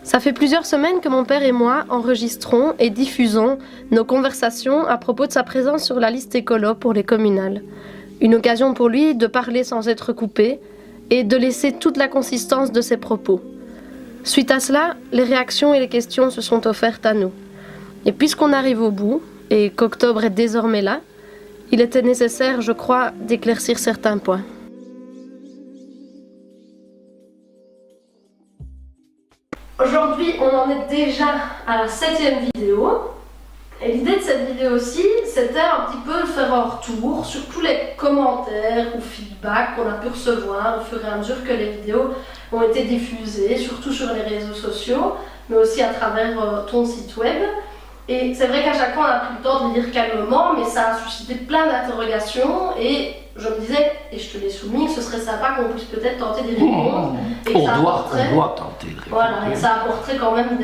Ça fait plusieurs semaines que mon père et moi enregistrons et diffusons nos conversations à propos de sa présence sur la liste écolo pour les communales. Une occasion pour lui de parler sans être coupé et de laisser toute la consistance de ses propos. Suite à cela, les réactions et les questions se sont offertes à nous. Et puisqu'on arrive au bout et qu'octobre est désormais là, il était nécessaire, je crois, d'éclaircir certains points. Aujourd'hui, on en est déjà à la 7e vidéo. Et l'idée de cette vidéo aussi, c'était un petit peu de faire un retour sur tous les commentaires ou feedbacks qu'on a pu recevoir au fur et à mesure que les vidéos ont été diffusées, surtout sur les réseaux sociaux, mais aussi à travers ton site web. Et c'est vrai qu'à chaque fois, on a pris le temps de lire calmement, mais ça a suscité plein d'interrogations et je me disais, et je te l'ai soumis, que ce serait sympa qu'on puisse peut-être tenter d'y répondre. On doit tenter de répondre. Voilà, et ça apporterait quand même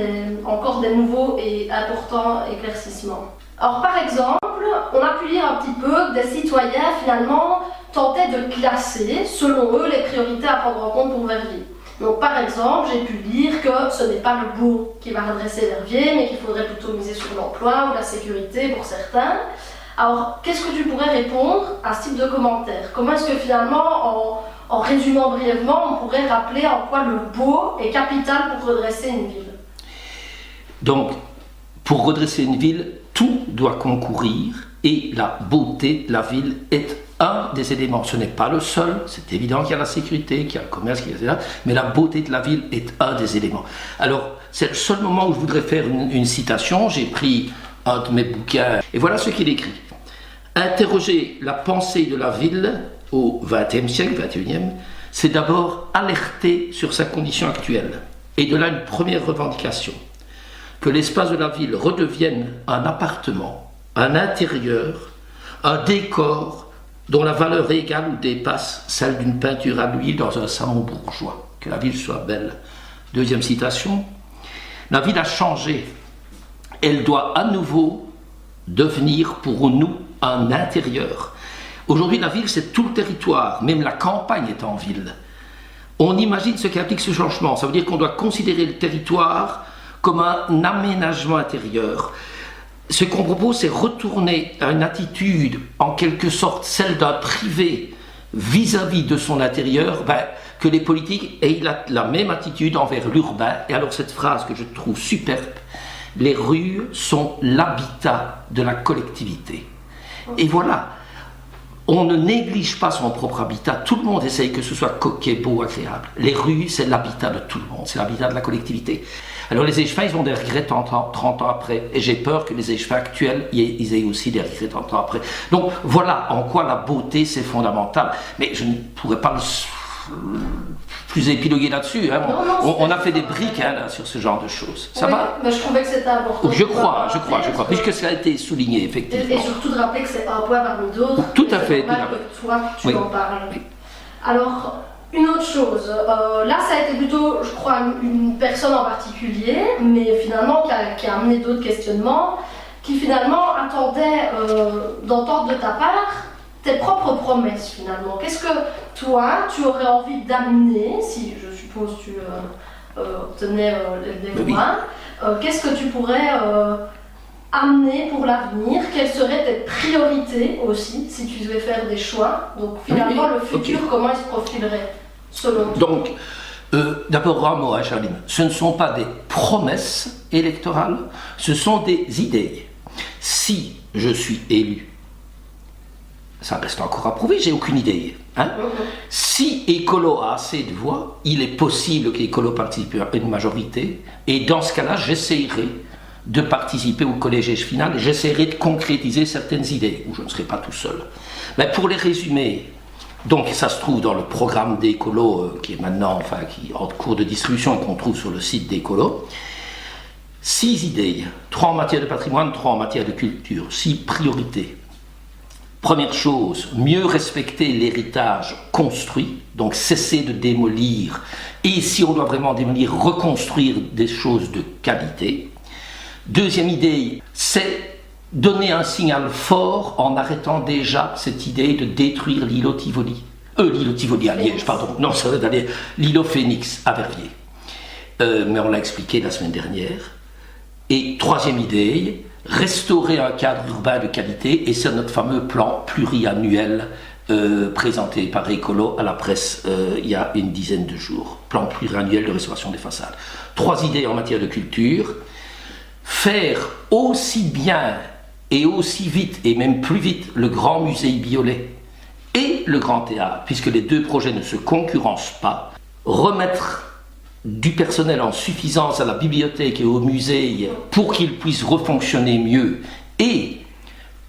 encore des nouveaux et importants éclaircissements. Alors par exemple, on a pu lire un petit peu que des citoyens finalement tentaient de classer, selon eux, les priorités à prendre en compte pour Verviers. Donc par exemple, j'ai pu lire que ce n'est pas le beau qui va redresser Verviers, mais qu'il faudrait plutôt miser sur l'emploi ou la sécurité pour certains. Alors, qu'est-ce que tu pourrais répondre à ce type de commentaires? Comment est-ce que finalement, en résumant brièvement, on pourrait rappeler en quoi le beau est capital pour redresser une ville? Donc, pour redresser une ville, tout doit concourir et la beauté de la ville est un des éléments. Ce n'est pas le seul, c'est évident qu'il y a la sécurité, qu'il y a le commerce, qu'il y a etc. Mais la beauté de la ville est un des éléments. Alors, c'est le seul moment où je voudrais faire une citation. J'ai pris un de mes bouquins et voilà ce qu'il écrit. Interroger la pensée de la ville au XXe siècle, XXIe, c'est d'abord alerter sur sa condition actuelle. Et de là une première revendication, que l'espace de la ville redevienne un appartement, un intérieur, un décor dont la valeur égale ou dépasse celle d'une peinture à l'huile dans un salon bourgeois. Que la ville soit belle. Deuxième citation, la ville a changé. Elle doit à nouveau devenir pour nous un intérieur. Aujourd'hui, la ville, c'est tout le territoire, même la campagne est en ville. On imagine ce qu'implique ce changement. Ça veut dire qu'on doit considérer le territoire comme un aménagement intérieur. Ce qu'on propose, c'est retourner à une attitude, en quelque sorte, celle d'un privé vis-à-vis de son intérieur, que les politiques aient la même attitude envers l'urbain. Et alors cette phrase que je trouve superbe, les rues sont l'habitat de la collectivité. Et voilà, on ne néglige pas son propre habitat. Tout le monde essaye que ce soit coquet, beau, agréable. Les rues, c'est l'habitat de tout le monde, c'est l'habitat de la collectivité. Alors les échevins, ils ont des regrets 30 ans après. Et j'ai peur que les échevins actuels, ils aient aussi des regrets 30 ans après. Donc voilà en quoi la beauté, c'est fondamental. Mais je ne pourrais pas plus épiloguer là-dessus. Hein. On a fait des briques là, sur ce genre de choses. Ça va? Mais je trouvais que c'était important. Je crois, puisque ça a été souligné, effectivement. Et surtout de rappeler que c'est un point parmi d'autres. Tout à fait. Que toi, tu en parles. Alors, une autre chose. Là, ça a été plutôt, je crois, une personne en particulier, mais finalement qui a amené d'autres questionnements, qui finalement attendait d'entendre de ta part tes propres promesses finalement. Qu'est-ce que toi, tu aurais envie d'amener, si je suppose tu obtenais des voix, qu'est-ce que tu pourrais amener pour l'avenir? Quelles seraient tes priorités aussi, si tu devais faire des choix? Donc finalement, le futur, comment il se profilerait selon toi? Donc, d'abord un mot, Charline, ce ne sont pas des promesses électorales, ce sont des idées. Si je suis élu, ça reste encore à prouver, j'ai aucune idée. Hein? Si Écolo a assez de voix, il est possible qu'Écolo participe à une majorité, et dans ce cas-là, j'essayerai de participer au collège final, et j'essaierai de concrétiser certaines idées, où je ne serai pas tout seul. Mais pour les résumer, donc ça se trouve dans le programme d'Écolo, qui est maintenant, qui est en cours de distribution et qu'on trouve sur le site d'Écolo. 6 idées, 3 en matière de patrimoine, 3 en matière de culture, 6 priorités. Première chose, mieux respecter l'héritage construit, donc cesser de démolir, et si on doit vraiment démolir, reconstruire des choses de qualité. Deuxième idée, c'est donner un signal fort en arrêtant déjà cette idée de détruire l'îlot Tivoli. L'îlot Tivoli à Liège, pardon, non, ça veut dire l'îlot Phénix à Verviers. mais on l'a expliqué la semaine dernière. Et troisième idée, restaurer un cadre urbain de qualité, et c'est notre fameux plan pluriannuel présenté par Écolo à la presse il y a une dizaine de jours. Plan pluriannuel de restauration des façades. 3 idées en matière de culture. Faire aussi bien et aussi vite, et même plus vite, le Grand Musée Biolay et le Grand Théâtre, puisque les 2 projets ne se concurrencent pas. Remettre du personnel en suffisance à la bibliothèque et au musée pour qu'ils puissent refonctionner mieux, et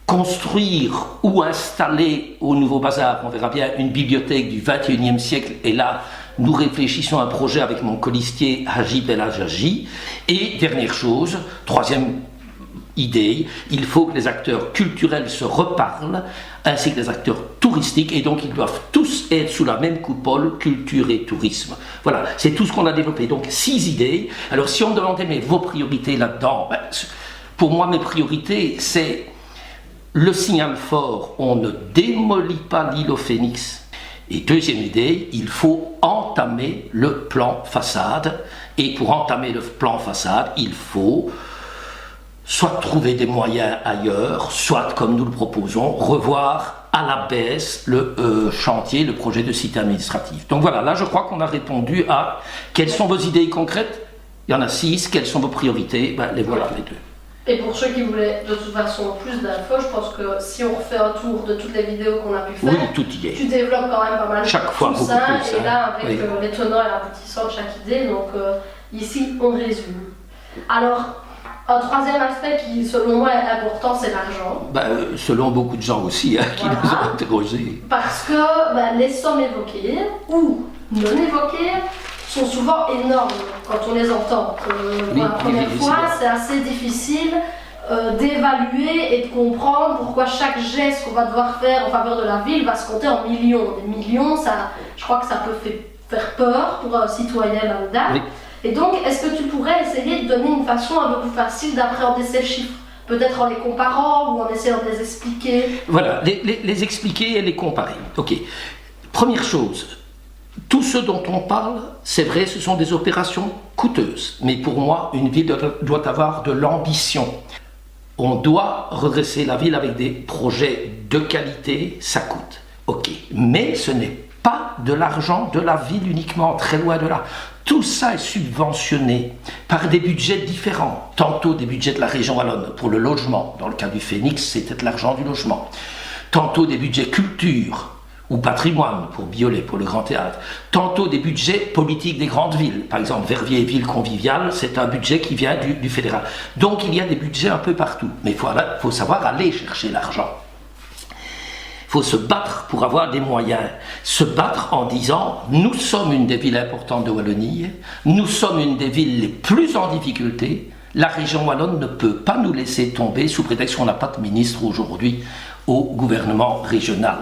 construire ou installer au Nouveau Bazar, on verra bien, une bibliothèque du XXIe siècle, et là nous réfléchissons à un projet avec mon colistier Haji Belhaji. Et dernière chose, troisième idée, il faut que les acteurs culturels se reparlent, ainsi que les acteurs touristiques, et donc ils doivent tous être sous la même coupole, culture et tourisme. Voilà, c'est tout ce qu'on a développé. Donc 6 idées. Alors si on me demandait, mais vos priorités là-dedans, pour moi mes priorités, c'est le signal fort, on ne démolit pas l'île au Phénix. Et deuxième idée, il faut entamer le plan façade. Et pour entamer le plan façade, il faut soit trouver des moyens ailleurs, soit, comme nous le proposons, revoir à la baisse le chantier, le projet de cité administrative. Donc voilà, là je crois qu'on a répondu à quelles sont vos idées concrètes. Il y en a 6, quelles sont vos priorités, les voilà les 2. Et pour ceux qui voulaient de toute façon plus d'infos, je pense que si on refait un tour de toutes les vidéos qu'on a pu faire, oui, tout y est. Tu développes quand même pas mal chaque fois, tout beaucoup ça, plus, et là avec oui. Les tenants et l'aboutissant de chaque idée, donc ici on résume. Alors, un troisième aspect qui selon moi est important, c'est l'argent. Selon beaucoup de gens aussi qui voilà. nous ont interrogés. Parce que les sommes évoquées ou non évoquées sont souvent énormes quand on les entend. Pour la première fois, c'est assez difficile d'évaluer et de comprendre pourquoi chaque geste qu'on va devoir faire en faveur de la ville va se compter en millions. Des millions, ça, je crois que ça peut faire peur pour un citoyen lambda. Oui. Et donc, est-ce que tu pourrais essayer de donner une façon un peu plus facile d'appréhender ces chiffres ? Peut-être en les comparant ou en essayant de les expliquer. Voilà, les expliquer et les comparer. Ok. Première chose, tout ce dont on parle, c'est vrai, ce sont des opérations coûteuses. Mais pour moi, une ville doit avoir de l'ambition. On doit redresser la ville avec des projets de qualité, ça coûte. Ok. Mais ce n'est pas de l'argent de la ville uniquement, très loin de là. Tout ça est subventionné par des budgets différents. Tantôt des budgets de la région wallonne pour le logement. Dans le cas du Phénix, c'était de l'argent du logement. Tantôt des budgets culture ou patrimoine pour Biolay, pour le Grand Théâtre. Tantôt des budgets politiques des grandes villes. Par exemple, Verviers, ville conviviale, c'est un budget qui vient du fédéral. Donc il y a des budgets un peu partout. Mais il faut savoir aller chercher l'argent. Il faut se battre pour avoir des moyens. Se battre en disant, nous sommes une des villes importantes de Wallonie, nous sommes une des villes les plus en difficulté, la région wallonne ne peut pas nous laisser tomber sous prétexte qu'on n'a pas de ministre aujourd'hui au gouvernement régional.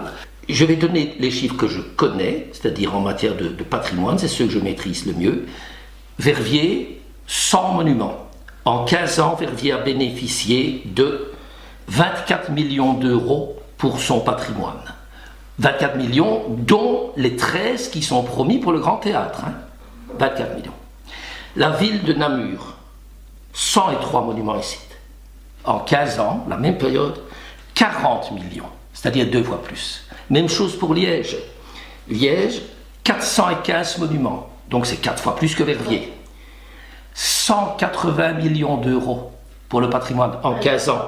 Je vais donner les chiffres que je connais, c'est-à-dire en matière de patrimoine, c'est ceux que je maîtrise le mieux. Verviers, 100 monuments. En 15 ans, Verviers a bénéficié de 24 millions d'euros pour son patrimoine. 24 millions, dont les 13 qui sont promis pour le Grand Théâtre. 24 millions. La ville de Namur, 103 monuments et sites. En 15 ans, la même période, 40 millions, c'est-à-dire 2 fois plus. Même chose pour Liège. Liège, 415 monuments, donc c'est 4 fois plus que Verviers. 180 millions d'euros pour le patrimoine en 15 ans.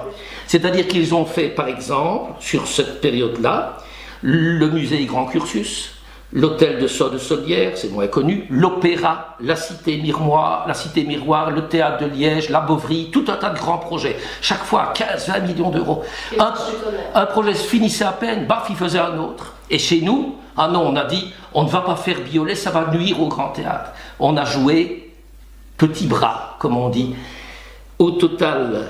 C'est-à-dire qu'ils ont fait, par exemple, sur cette période-là, le musée Grand Cursus, l'hôtel de Sceaux de Solière, c'est moins connu, l'opéra, la cité Miroir, le théâtre de Liège, la Bovry, tout un tas de grands projets. Chaque fois, 15-20 millions d'euros. Un projet se finissait à peine, baf, il faisait un autre. Et chez nous, ah non, on a dit, on ne va pas faire Biolay, ça va nuire au Grand Théâtre. On a joué petit bras, comme on dit. Au total,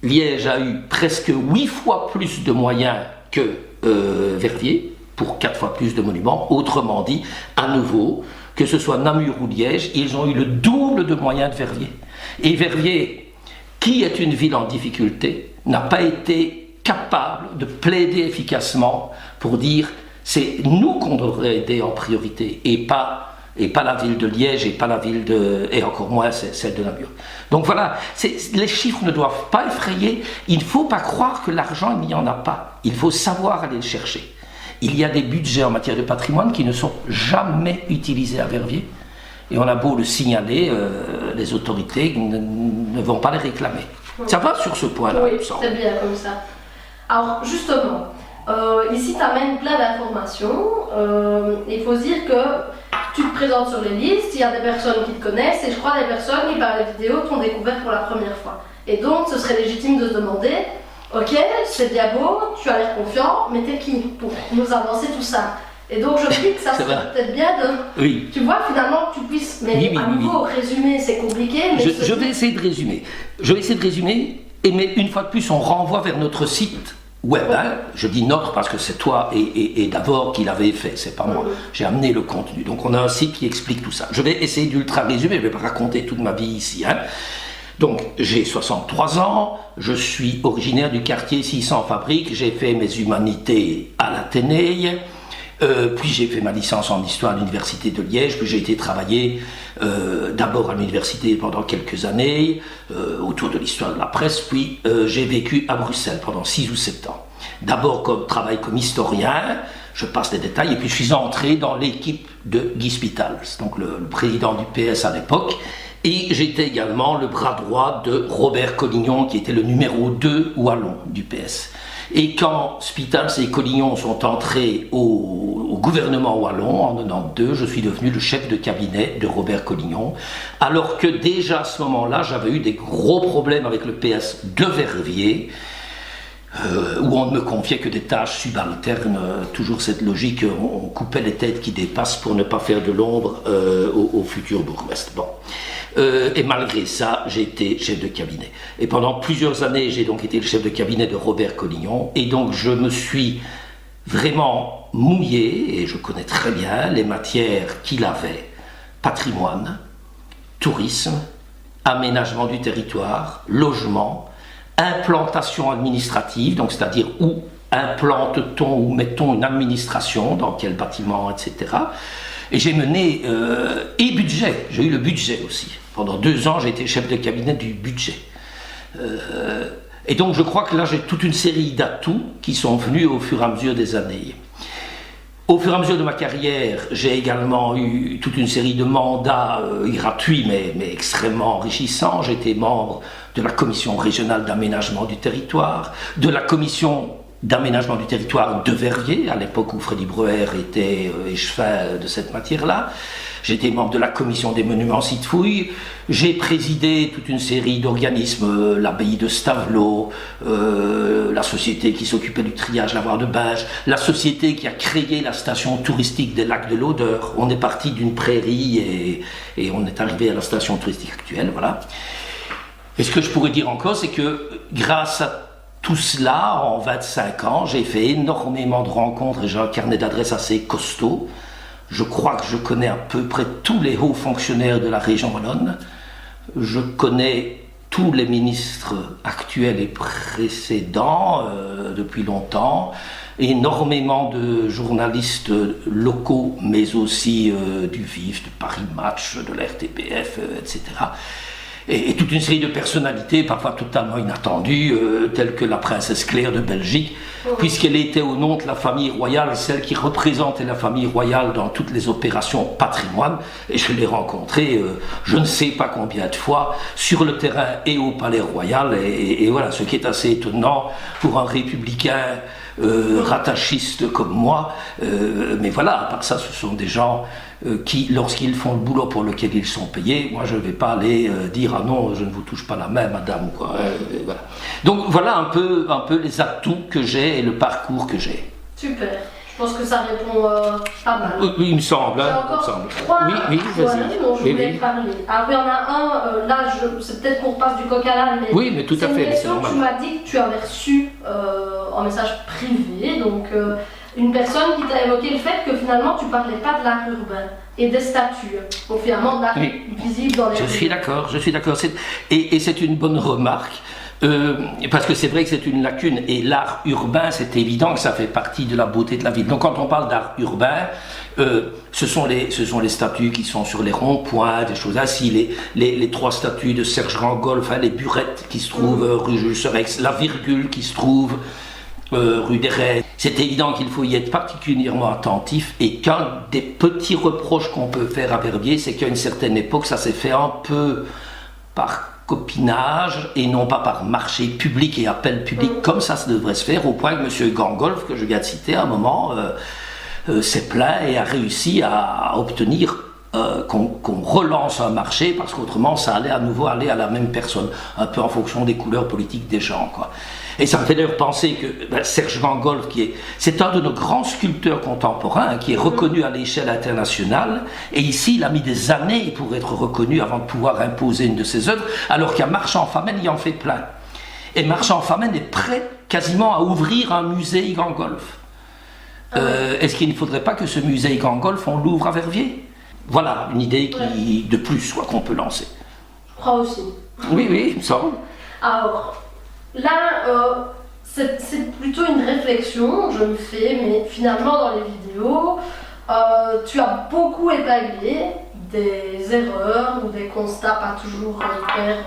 Liège a eu presque 8 fois plus de moyens que Verviers, pour 4 fois plus de monuments. Autrement dit, à nouveau, que ce soit Namur ou Liège, ils ont eu le double de moyens de Verviers. Et Verviers, qui est une ville en difficulté, n'a pas été capable de plaider efficacement pour dire c'est nous qu'on devrait aider en priorité et pas et pas la ville de Liège, et pas la ville de... et encore moins celle de Namur. Donc voilà, les chiffres ne doivent pas effrayer. Il ne faut pas croire que l'argent, il n'y en a pas. Il faut savoir aller le chercher. Il y a des budgets en matière de patrimoine qui ne sont jamais utilisés à Verviers. Et on a beau le signaler, les autorités ne vont pas les réclamer. Ça va sur ce point-là, oui, il me semble. C'est bien comme ça. Alors justement, ici tu amènes plein d'informations. Il faut se dire que tu te présentes sur les listes, il y a des personnes qui te connaissent et je crois des personnes qui par les vidéos t'ont découvert pour la première fois. Et donc ce serait légitime de se demander, ok, c'est bien beau, tu as l'air confiant, mais t'es qui pour nous avancer tout ça? Et donc je me dis que ça serait peut-être bien de, oui. Tu vois, finalement que tu puisses, mais à nouveau résumer c'est compliqué. Mais je vais essayer de résumer. Mais une fois de plus on renvoie vers notre site web. Ouais. Hein. Je dis notre parce que c'est toi et d'abord qui l'avez fait, c'est pas moi. J'ai amené le contenu. Donc on a un site qui explique tout ça. Je vais essayer d'ultra résumer, je ne vais pas raconter toute ma vie ici. Hein. Donc j'ai 63 ans, je suis originaire du quartier 600 Fabrique, j'ai fait mes humanités à l'Athénée. Puis j'ai fait ma licence en histoire à l'université de Liège, puis j'ai été travailler d'abord à l'université pendant quelques années autour de l'histoire de la presse, puis j'ai vécu à Bruxelles pendant 6 ou 7 ans. D'abord comme historien, je passe les détails, et puis je suis entré dans l'équipe de Guy Spitals, donc le président du PS à l'époque, et j'étais également le bras droit de Robert Collignon, qui était le numéro 2 wallon du PS. Et quand Spitals et Collignon sont entrés au gouvernement wallon en 92, je suis devenu le chef de cabinet de Robert Collignon, alors que déjà à ce moment-là, j'avais eu des gros problèmes avec le PS de Verviers, où on ne me confiait que des tâches subalternes, toujours cette logique, on coupait les têtes qui dépassent pour ne pas faire de l'ombre au futur bourgmestre. Bon. Et malgré ça, j'ai été chef de cabinet. Et pendant plusieurs années, j'ai donc été le chef de cabinet de Robert Collignon. Et donc, je me suis vraiment mouillé, et je connais très bien les matières qu'il avait: patrimoine, tourisme, aménagement du territoire, logement, implantation administrative, donc c'est-à-dire où implante-t-on, où mettons une administration, dans quel bâtiment, etc. Et j'ai mené, et budget, j'ai eu le budget aussi. Pendant 2 ans, j'ai été chef de cabinet du budget. Et donc je crois que là, j'ai toute une série d'atouts qui sont venus au fur et à mesure des années. Au fur et à mesure de ma carrière, j'ai également eu toute une série de mandats gratuits, mais extrêmement enrichissants. J'étais membre de la commission régionale d'aménagement du territoire, de la commission d'aménagement du territoire de Verviers, à l'époque où Freddy Breuer était échevin de cette matière-là. J'étais membre de la commission des monuments sites fouilles. J'ai présidé toute une série d'organismes, l'abbaye de Stavelot, la société qui s'occupait du triage lavoir de Binge, la société qui a créé la station touristique des lacs de l'Odeur. On est parti d'une prairie et on est arrivé à la station touristique actuelle, voilà. Et ce que je pourrais dire encore, c'est que grâce à tout cela, en 25 ans, j'ai fait énormément de rencontres et j'ai un carnet d'adresses assez costaud. Je crois que je connais à peu près tous les hauts fonctionnaires de la région wallonne. Je connais tous les ministres actuels et précédents depuis longtemps. Énormément de journalistes locaux, mais aussi du VIF, de Paris Match, de la RTBF, etc. Et toute une série de personnalités, parfois totalement inattendues, telles que la princesse Claire de Belgique, puisqu'elle était au nom de la famille royale, celle qui représentait la famille royale dans toutes les opérations patrimoine. Et je l'ai rencontrée, je ne sais pas combien de fois, sur le terrain et au palais royal. Et voilà, ce qui est assez étonnant pour un républicain rattachiste comme moi. Mais voilà, à part ça, ce sont des gens qui, lorsqu'ils font le boulot pour lequel ils sont payés, moi je ne vais pas aller dire « Ah non, je ne vous touche pas la main, madame ». Voilà. Donc voilà un peu les atouts que j'ai et le parcours que j'ai. Super. Je pense que ça répond pas mal. Oui, il me semble. J'ai encore 3 dont je voulais parler. Alors il y en a un, là c'est peut-être qu'on repasse du coq à l'âne, mais oui, mais tout à fait, c'est une question que tu m'as dit que tu avais reçue en message privé, donc une personne qui t'a évoqué le fait que finalement tu parlais pas de l'art urbain et des statues, donc finalement de l'art visible dans les rues. Je suis d'accord, et c'est une bonne remarque. Parce que c'est vrai que c'est une lacune, et l'art urbain, c'est évident que ça fait partie de la beauté de la ville. Donc quand on parle d'art urbain, ce sont les statues qui sont sur les ronds-points, des choses ainsi, les 3 statues de Serge Rangolf, les burettes qui se trouvent rue Jules Sorex, la virgule qui se trouve rue des Reines. C'est évident qu'il faut y être particulièrement attentif, et qu'un des petits reproches qu'on peut faire à Verbier, c'est qu'à une certaine époque, ça s'est fait un peu par copinage et non pas par marché public et appel public, comme ça devrait se faire, au point que M. Gangolf, que je viens de citer, à un moment s'est plaint et a réussi à obtenir qu'on relance un marché, parce qu'autrement ça allait à nouveau aller à la même personne, un peu en fonction des couleurs politiques des gens, quoi. Et ça me fait d'ailleurs penser que Serge Gangolf, c'est un de nos grands sculpteurs contemporains, hein, qui est reconnu à l'échelle internationale, et ici il a mis des années pour être reconnu avant de pouvoir imposer une de ses œuvres, alors qu'à Marchand-Famenne il en fait plein. Et Marchand-Famenne est prêt quasiment à ouvrir un musée Gangolf. Est-ce qu'il ne faudrait pas que ce musée Gangolf, on l'ouvre à Verviers? Voilà une idée de plus qu'on peut lancer. Je crois aussi. Oui, il me semble. Alors, là, c'est plutôt une réflexion que je me fais, mais finalement dans les vidéos, tu as beaucoup épinglé des erreurs ou des constats pas toujours hyper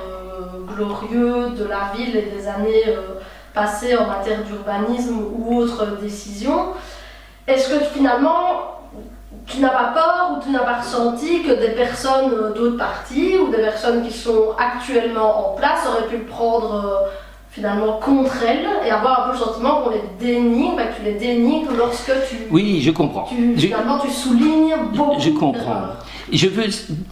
glorieux de la ville et des années passées en matière d'urbanisme ou autres décisions. Est-ce que finalement tu n'as pas peur ou tu n'as pas ressenti que des personnes d'autres partis ou des personnes qui sont actuellement en place auraient pu le prendre finalement contre elles et avoir un peu le sentiment qu'on les dénigre, que tu les dénigres lorsque tu... Oui, je comprends. Finalement, tu soulignes beaucoup. Je comprends. Je veux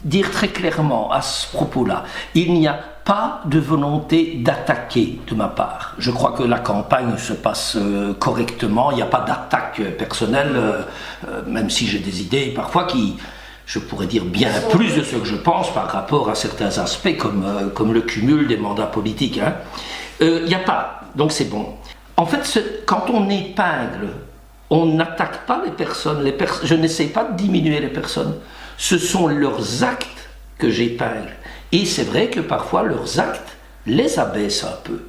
dire très clairement à ce propos-là, il n'y a pas de volonté d'attaquer de ma part. Je crois que la campagne se passe correctement, il n'y a pas d'attaque personnelle, même si j'ai des idées parfois qui, je pourrais dire bien plus de ce que je pense par rapport à certains aspects comme le cumul des mandats politiques. Il n'y a pas, donc c'est bon. En fait, quand on épingle, on n'attaque pas les personnes, je n'essaie pas de diminuer les personnes. Ce sont leurs actes que j'épingle. Et c'est vrai que parfois leurs actes les abaissent un peu.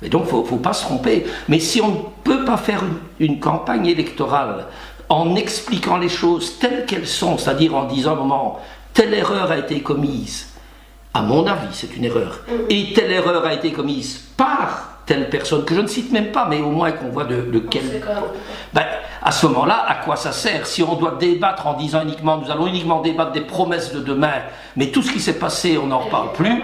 Mais donc il ne faut pas se tromper. Mais si on ne peut pas faire une campagne électorale en expliquant les choses telles qu'elles sont, c'est-à-dire en disant à un moment, telle erreur a été commise, à mon avis c'est une erreur, et telle erreur a été commise par telle personne, que je ne cite même pas, mais au moins qu'on voit de quel... à ce moment-là, à quoi ça sert? Si on doit débattre en disant uniquement, nous allons uniquement débattre des promesses de demain, mais tout ce qui s'est passé, on n'en reparle plus,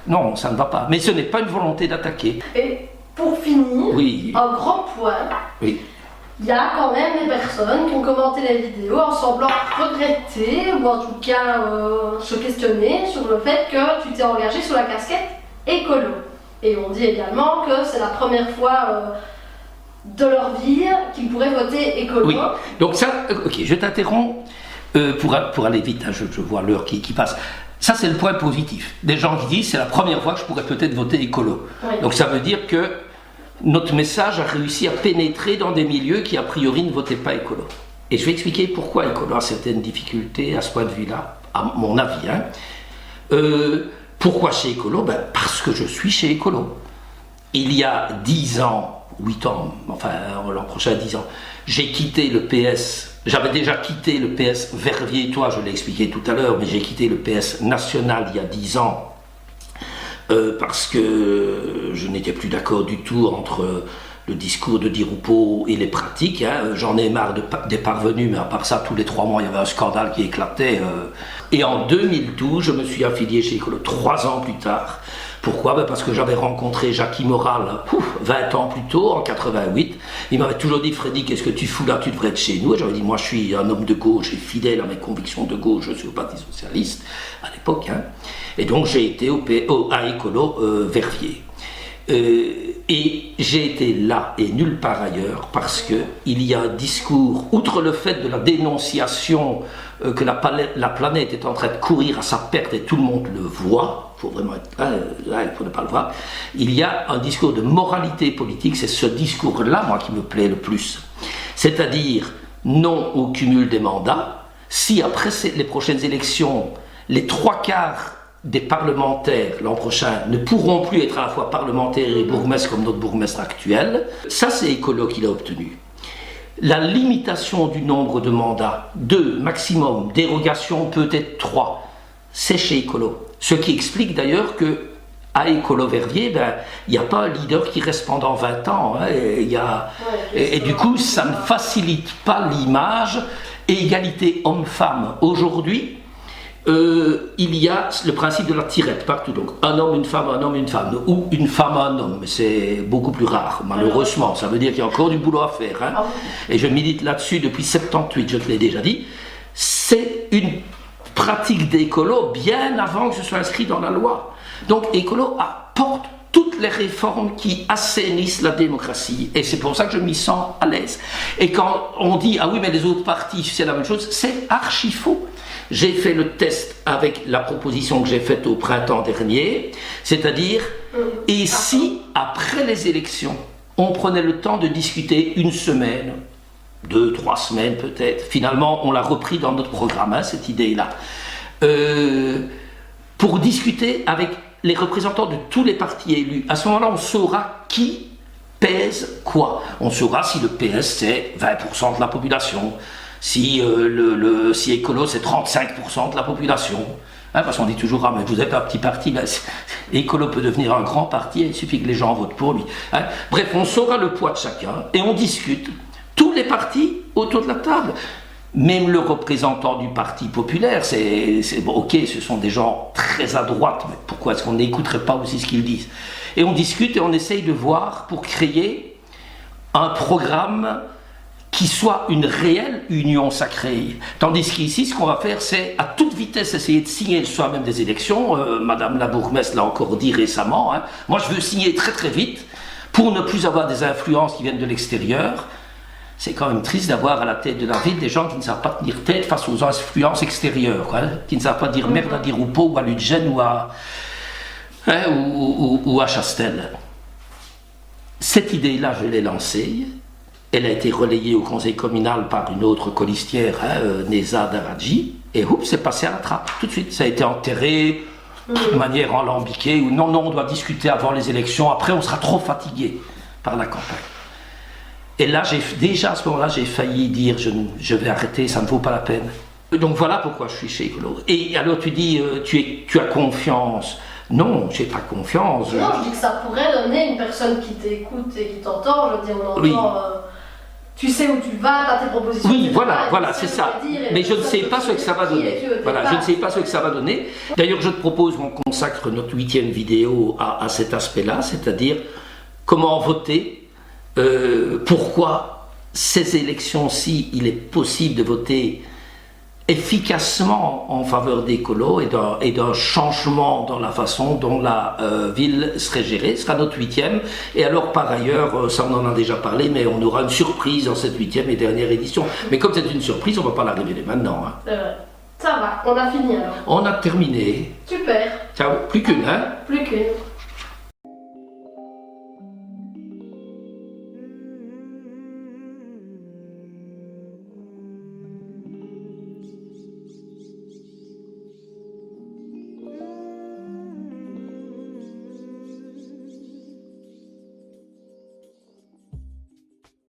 non, ça ne va pas. Mais ce n'est pas une volonté d'attaquer. Et pour finir, un grand point, il y a quand même des personnes qui ont commenté la vidéo en semblant regretter, ou en tout cas se questionner sur le fait que tu t'es engagé sous la casquette écolo. Et on dit également que c'est la première fois de leur vie qu'ils pourraient voter écolo. Oui, donc ça, ok, je t'interromps pour aller vite, hein, je vois l'heure qui passe. Ça, c'est le point positif. Des gens qui disent, c'est la première fois que je pourrais peut-être voter écolo. Oui. Donc ça veut dire que notre message a réussi à pénétrer dans des milieux qui, a priori, ne votaient pas écolo. Et je vais expliquer pourquoi écolo a certaines difficultés à ce point de vue-là, à mon avis. Pourquoi chez écolo? Parce que je suis chez écolo. Il y a 10 ans, 8 ans, enfin l'an prochain 10 ans, j'ai quitté le PS. J'avais déjà quitté le PS Verviers-Toi, je l'ai expliqué tout à l'heure, mais j'ai quitté le PS national il y a 10 ans parce que je n'étais plus d'accord du tout entre le discours de Di Rupo et les pratiques. J'en ai marre des parvenus, mais à part ça, tous les 3 mois, il y avait un scandale qui éclatait. Et en 2012, je me suis affilié chez Écolo, 3 ans plus tard. Pourquoi? Parce que j'avais rencontré Jacques Moral 20 ans plus tôt, en 88. Il m'avait toujours dit, Freddy, qu'est-ce que tu fous là? Tu devrais être chez nous. Et j'avais dit, moi je suis un homme de gauche et fidèle à mes convictions de gauche, je suis au Parti Socialiste à l'époque. Et donc j'ai été à Écolo Verviers. Et j'ai été là et nulle part ailleurs parce qu'il y a un discours, outre le fait de la dénonciation que la planète est en train de courir à sa perte et tout le monde le voit, il faut vraiment être là, il faut ne pas le voir, il y a un discours de moralité politique, c'est ce discours-là, moi, qui me plaît le plus. C'est-à-dire non au cumul des mandats, si après les prochaines élections, les 3/4 des parlementaires l'an prochain ne pourront plus être à la fois parlementaires et bourgmestres comme notre bourgmestre actuel. Ça, c'est Écolo qui l'a obtenu. La limitation du nombre de mandats, 2 maximum, dérogation peut-être 3, c'est chez Écolo. Ce qui explique d'ailleurs que à Écolo-Verviers, il n'y a pas un leader qui reste pendant 20 ans. Hein, et du coup, ça ne facilite pas l'image. Égalité homme-femme. Aujourd'hui, il y a le principe de la tirette partout. Donc, un homme, une femme, ou une femme, un homme. C'est beaucoup plus rare, malheureusement. Ça veut dire qu'il y a encore du boulot à faire. Hein. Et je milite là-dessus depuis 78, je te l'ai déjà dit. C'est une pratique d'Écolo bien avant que ce soit inscrit dans la loi. Donc Écolo apporte toutes les réformes qui assainissent la démocratie. Et c'est pour ça que je m'y sens à l'aise. Et quand on dit « Ah oui, mais les autres partis, c'est la même chose », c'est archi faux. J'ai fait le test avec la proposition que j'ai faite au printemps dernier, c'est-à-dire, et si, après les élections, on prenait le temps de discuter une semaine, 2, 3 semaines peut-être, finalement on l'a repris dans notre programme, hein, cette idée-là, pour discuter avec les représentants de tous les partis élus. À ce moment-là, on saura qui pèse quoi. On saura si le PS c'est 20% de la population, si Écolo c'est 35% de la population. Hein, parce qu'on dit toujours, ah mais vous êtes un petit parti, ben, Écolo peut devenir un grand parti, il suffit que les gens votent pour lui. Hein. Bref, on saura le poids de chacun et on discute. Tous les partis autour de la table. Même le représentant du Parti populaire, c'est bon, ok, ce sont des gens très à droite, mais pourquoi est-ce qu'on n'écouterait pas aussi ce qu'ils disent? Et on discute et on essaye de voir pour créer un programme qui soit une réelle union sacrée. Tandis qu'ici, ce qu'on va faire, c'est à toute vitesse essayer de signer le soir même des élections. Madame la bourgmestre l'a encore dit récemment. Hein. Moi, je veux signer très très vite pour ne plus avoir des influences qui viennent de l'extérieur. C'est quand même triste d'avoir à la tête de la ville des gens qui ne savent pas tenir tête face aux influences extérieures, quoi, qui ne savent pas dire merde à Diroupeau ou à Lutgen ou à Chastel. Cette idée-là, je l'ai lancée. Elle a été relayée au conseil communal par une autre colistière, Neza Daradji, et oups, c'est passé à la trappe, tout de suite. Ça a été enterré de manière alambiquée, ou non, on doit discuter avant les élections, après on sera trop fatigué par la campagne. Et là, déjà à ce moment-là, j'ai failli dire je vais arrêter, ça ne vaut pas la peine. Donc voilà pourquoi je suis chez Écolo. Et alors tu dis tu as confiance. Non, j'ai pas confiance. Non, je dis que ça pourrait donner une personne qui t'écoute et qui t'entend. Je veux dire, on entend. Oui. Tu sais où tu vas, tu as tes propositions. Oui, voilà, c'est ça. Mais je ne sais pas ce que ça va donner. Voilà, je ne sais pas ce que ça va donner. D'ailleurs, je te propose qu'on consacre notre 8e vidéo à cet aspect-là, c'est-à-dire comment voter. Pourquoi ces élections-ci, il est possible de voter efficacement en faveur d'Écolo et d'un changement dans la façon dont la ville serait gérée. Ce sera notre 8e. Et alors, par ailleurs, ça on en a déjà parlé, mais on aura une surprise dans cette 8e et dernière édition. Mais comme c'est une surprise, on ne va pas la révéler maintenant. Hein. C'est vrai. Ça va, on a fini alors. On a terminé. Super. Ciao, plus qu'une, hein? Plus qu'une.